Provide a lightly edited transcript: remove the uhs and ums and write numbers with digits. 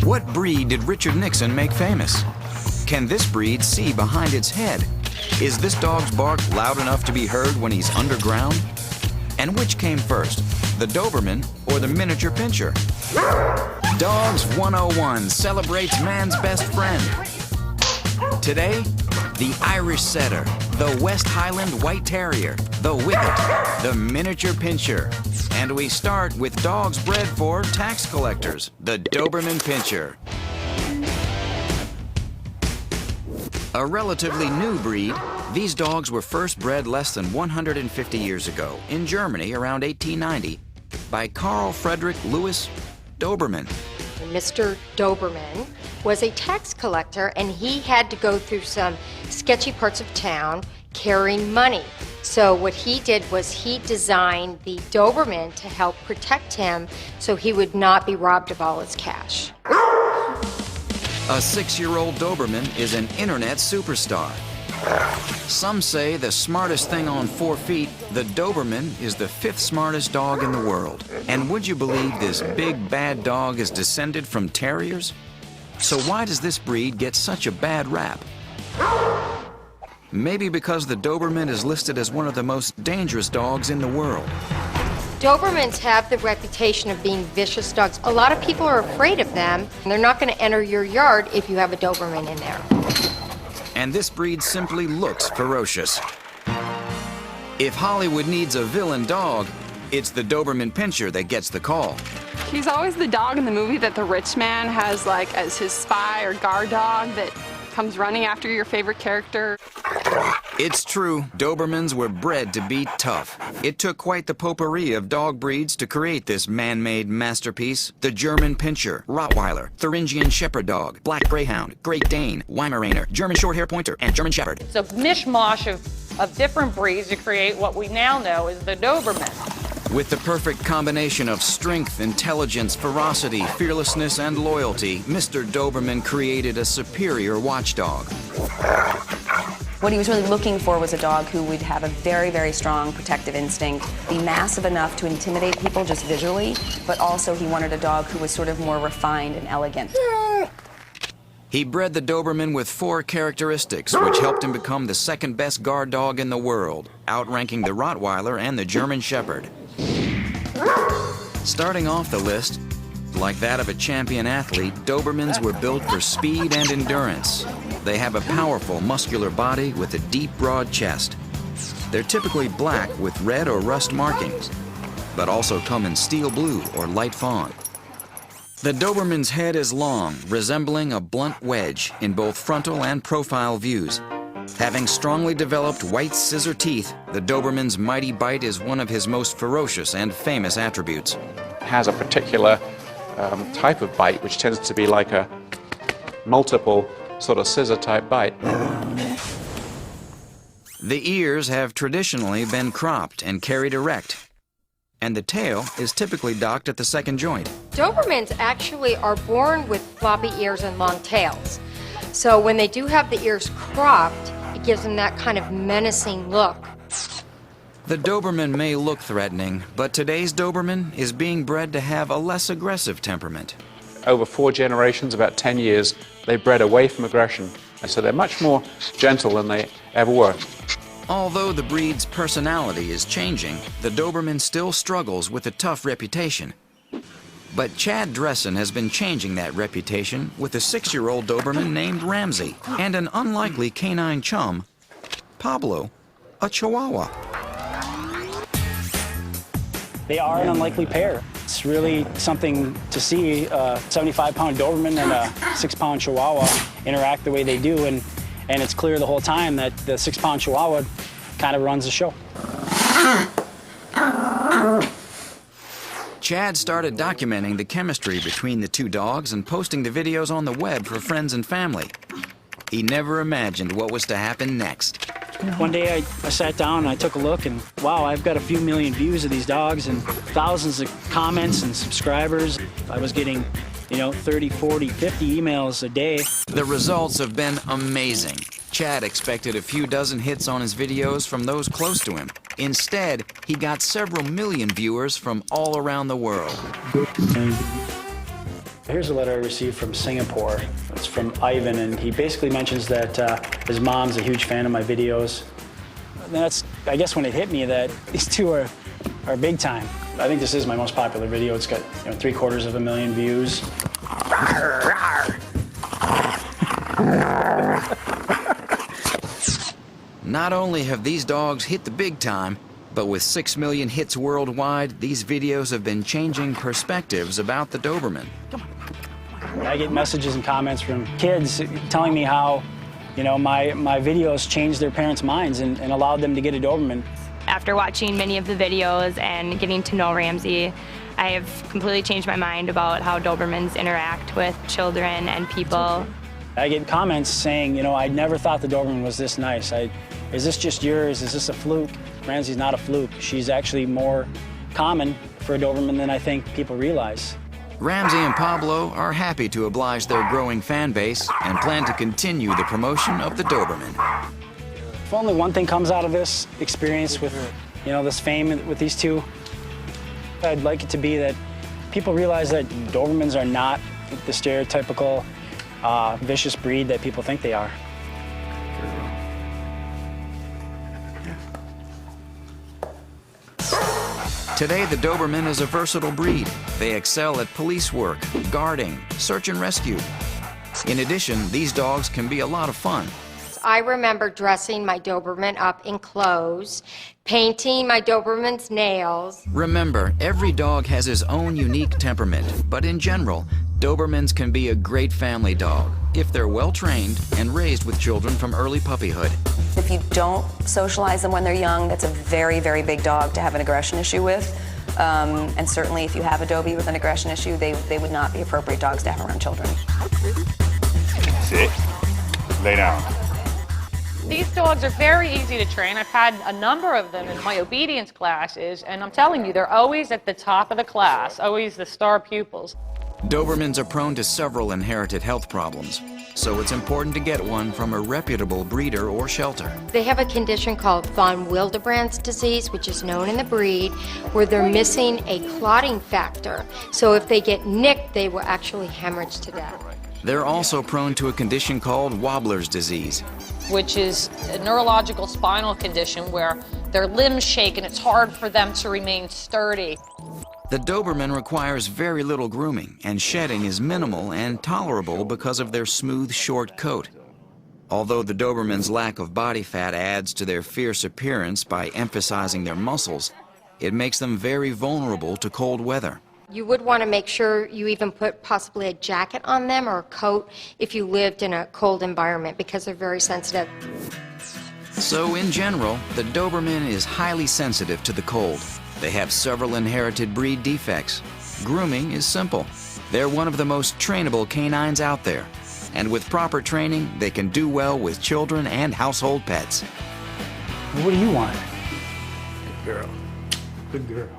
What breed did Richard Nixon make famous? Can this breed see behind its head? Is this dog's bark loud enough to be heard when he's underground? And which came first, the Doberman or the miniature pinscher? Dogs 101 celebrates man's best friend. Today, the Irish Setter, the West Highland White Terrier, the Whippet, the miniature pinscher. And we start with dogs bred for tax collectors, the Doberman Pinscher. A relatively new breed, these dogs were first bred less than 150 years ago in Germany around 1890 by Karl Friedrich Louis Dobermann. Mr. Doberman was a tax collector, and he had to go through some sketchy parts of town carrying money. So what he did was he designed the Doberman to help protect him so he would not be robbed of all his cash. A 6-year-old Doberman is an internet superstar. Some say the smartest thing on 4 feet, the Doberman is the 5th smartest dog in the world. And would you believe this big bad dog is descended from terriers? So why does this breed get such a bad rap? Maybe because the Doberman is listed as one of the most dangerous dogs in the world. Dobermans have the reputation of being vicious dogs. A lot of people are afraid of them, and they're not going to enter your yard if you have a Doberman in there. And this breed simply looks ferocious. If Hollywood needs a villain dog, it's the Doberman Pinscher that gets the call. He's always the dog in the movie that the rich man has like as his spy or guard dog that comes running after your favorite character. It's true, Dobermans were bred to be tough. It took quite the potpourri of dog breeds to create this man-made masterpiece. The German Pinscher, Rottweiler, Thuringian Shepherd Dog, Black Greyhound, Great Dane, Weimaraner, German Shorthair Pointer, and German Shepherd. It's a mishmash of different breeds to create what we now know as the Doberman. With the perfect combination of strength, intelligence, ferocity, fearlessness, and loyalty, Mr. Doberman created a superior watchdog. What he was really looking for was a dog who would have a very, very strong protective instinct, be massive enough to intimidate people just visually, but also he wanted a dog who was sort of more refined and elegant. He bred the Doberman with 4 characteristics, which helped him become the 2nd best guard dog in the world, outranking the Rottweiler and the German Shepherd. Starting off the list, like that of a champion athlete, Dobermans were built for speed and endurance. They have a powerful, muscular body with a deep, broad chest. They're typically black with red or rust markings, but also come in steel blue or light fawn. The Doberman's head is long, resembling a blunt wedge in both frontal and profile views. Having strongly developed white scissor teeth, the Doberman's mighty bite is one of his most ferocious and famous attributes. It has a particular type of bite, which tends to be like a multiple sort of scissor type bite. The ears have traditionally been cropped and carried erect, and the tail is typically docked at the 2nd joint. Dobermans actually are born with floppy ears and long tails. So when they do have the ears cropped, it gives them that kind of menacing look. The Doberman may look threatening, but today's Doberman is being bred to have a less aggressive temperament. Over 4 generations, about 10 years, they bred away from aggression, and so they're much more gentle than they ever were. Although the breed's personality is changing, the Doberman still struggles with a tough reputation. But Chad Dressen has been changing that reputation with a 6-year-old Doberman named Ramsey and an unlikely canine chum, Pablo, a Chihuahua. They are an unlikely pair. It's really something to see a 75-pound Doberman and a 6-pound Chihuahua interact the way they do, and it's clear the whole time that the 6-pound Chihuahua kind of runs the show. Chad started documenting the chemistry between the 2 dogs and posting the videos on the web for friends and family. He never imagined what was to happen next. One day I sat down and I took a look, and wow, I've got a few million views of these dogs and thousands of comments and subscribers. I was getting, 30, 40, 50 emails a day. The results have been amazing. Chad expected a few dozen hits on his videos from those close to him, Instead, he got several million viewers from all around the world. Here's a letter I received from Singapore. It's from Ivan, and he basically mentions that his mom's a huge fan of my videos. And that's, I guess, when it hit me that these two are big time. I think this is my most popular video. It's got 750,000 views. Not only have these dogs hit the big time, but with 6 million hits worldwide, these videos have been changing perspectives about the Doberman. I get messages and comments from kids telling me how, my videos changed their parents' minds and allowed them to get a Doberman. After watching many of the videos and getting to know Ramsey, I have completely changed my mind about how Dobermans interact with children and people. I get comments saying, I never thought the Doberman was this nice. Is this just yours? Is this a fluke? Ramsey's not a fluke. She's actually more common for a Doberman than I think people realize. Ramsey and Pablo are happy to oblige their growing fan base and plan to continue the promotion of the Doberman. If only one thing comes out of this experience with, this fame with these two, I'd like it to be that people realize that Dobermans are not the stereotypical vicious breed that people think they are. Today, the Doberman is a versatile breed. They excel at police work, guarding, search and rescue. In addition, these dogs can be a lot of fun. I remember dressing my Doberman up in clothes, painting my Doberman's nails. Remember, every dog has his own unique temperament, but in general, Dobermans can be a great family dog if they're well trained and raised with children from early puppyhood. If you don't socialize them when they're young, that's a very, very big dog to have an aggression issue with. And certainly if you have a Dobie with an aggression issue, they would not be appropriate dogs to have around children. Sit. Lay down. These dogs are very easy to train. I've had a number of them in my obedience classes, and I'm telling you, they're always at the top of the class, always the star pupils. Dobermans are prone to several inherited health problems, so it's important to get one from a reputable breeder or shelter. They have a condition called von Willebrand's disease, which is known in the breed, where they're missing a clotting factor. So if they get nicked, they will actually hemorrhage to death. They're also prone to a condition called Wobbler's disease, which is a neurological spinal condition where their limbs shake and it's hard for them to remain sturdy. The Doberman requires very little grooming, and shedding is minimal and tolerable because of their smooth, short coat. Although the Doberman's lack of body fat adds to their fierce appearance by emphasizing their muscles, it makes them very vulnerable to cold weather. You would want to make sure you even put possibly a jacket on them or a coat if you lived in a cold environment, because they're very sensitive. So in general, the Doberman is highly sensitive to the cold. They have several inherited breed defects. Grooming is simple. They're one of the most trainable canines out there. And with proper training, they can do well with children and household pets. What do you want? Good girl. Good girl.